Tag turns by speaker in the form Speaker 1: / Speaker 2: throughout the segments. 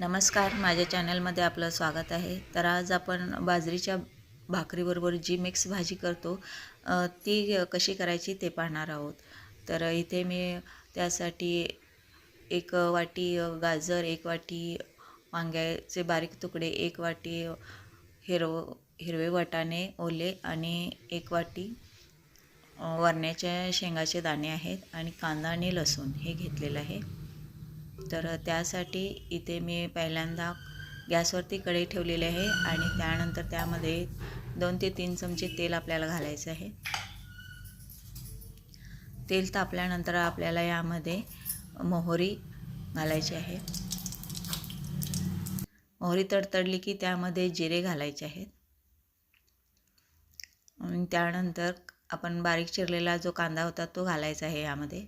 Speaker 1: नमस्कार, माझ्या चॅनलमध्ये आपलं स्वागत आहे। तर आज आपण बाजरीच्या भाकरीबरोबर जी मिक्स भाजी करतो ती कशी करायची ते पाहणार आहोत। तर इथे मी त्यासाठी एक वाटी गाजर, एक वाटी वांग्याचे बारीक तुकडे, एक वाटी हिरवे वाटाणे ओले आणि एक वाटी वरण्याच्या शेंगाचे दाणे आहेत आणि कांदा आणि लसूण हे घेतलेलं आहे। तर त्यासाठी इथे मी पहिल्यांदा गॅसवरती कढई ठेवलेली आहे आणि त्यानंतर त्यामध्ये 2 ते 3 चमचे तेल आपल्याला घालायचे आहे। तेल तापल्यानंतर आपल्याला यामध्ये मोहरी घालायची आहे। मोहरी तडतडली की त्यामध्ये जिरे घालायचे आहेत आणि त्यानंतर आपण बारीक चिरलेला जो कांदा होता तो घालायचा आहे यामध्ये।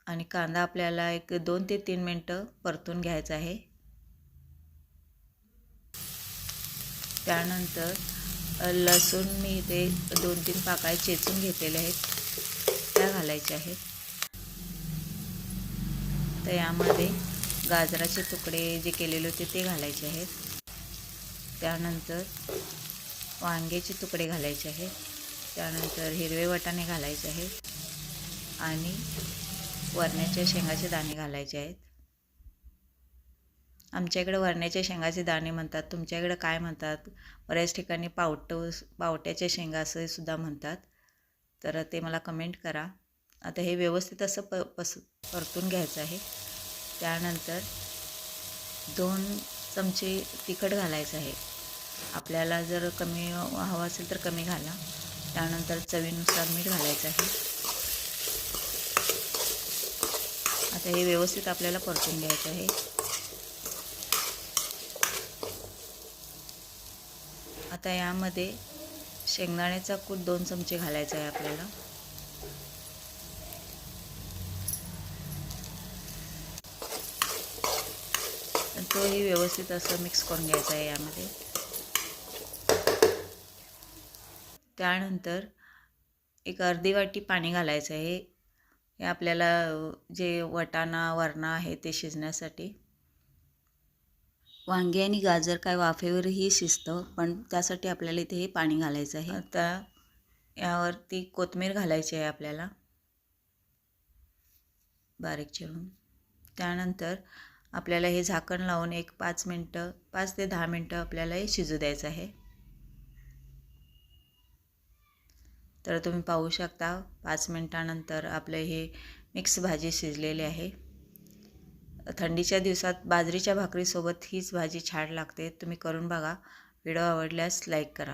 Speaker 1: आणि कांदा आपल्याला एक 2 ते 3 मिनिटं परतून घ्यायचा आहे। त्यानंतर लसूण मी इथे 2-3 पाकळ्या चेचून घेतलेले आहेत त्या घालायच्या आहेत। तर यामध्ये गाजराचे तुकडे जे केलेले होते ते घालायचे आहेत। त्यानंतर वांग्याचे तुकडे घालायचे आहेत। त्यानंतर हिरवे वाटाणे घालायचे आहेत आणि वरण्याच्या शेंगाचे दाणे घालायचे आहेत। आमच्याकडे वरण्याच्या शेंगाचे दाणे म्हणतात, तुमच्याकडे काय म्हणतात? बऱ्याच ठिकाणी पावट्याच्या शेंगा असे सुद्धा म्हणतात। तर ते मला कमेंट करा। आता हे व्यवस्थित असं परतून घ्यायचं आहे। त्यानंतर 2 चमचे तिखट घालायचं आहे। आपल्याला जर कमी हवं असेल तर कमी घाला। त्यानंतर चवीनुसार मीठ घालायचं आहे। आता हे व्यवस्थित आपल्याला परतून घ्यायचं आहे। आता यामध्ये शेंगदाण्याचा कूट 2 चमचे घालायचा आहे आपल्याला। तोही व्यवस्थित असं मिक्स करून घ्यायचा आहे यामध्ये। त्यानंतर एक अर्धी वाटी पाणी घालायचं आहे। हे आपल्याला जे वरणा आहे ते शिजण्यासाठी। वांगे आणि गाजर काय वाफेवरही शिजतं, पण त्यासाठी आपल्याला इथे हे पाणी घालायचं आहे। आता यावरती कोथिंबीर घालायची आहे आपल्याला बारीक चिरून। त्यानंतर आपल्याला हे झाकण लावून एक 5 ते 10 मिनिटं आपल्याला हे शिजू द्यायचं आहे। तर तुम्ही पाहू शकता 5 मिनिटानंतर आपले हे मिक्स भाजी शिजलेली आहे। थंडीच्या दिवसात बाजरीच्या भाकरीसोबत हीच भाजी छान लागते। तुम्ही करून बघा। व्हिडिओ आवडल्यास लाईक करा।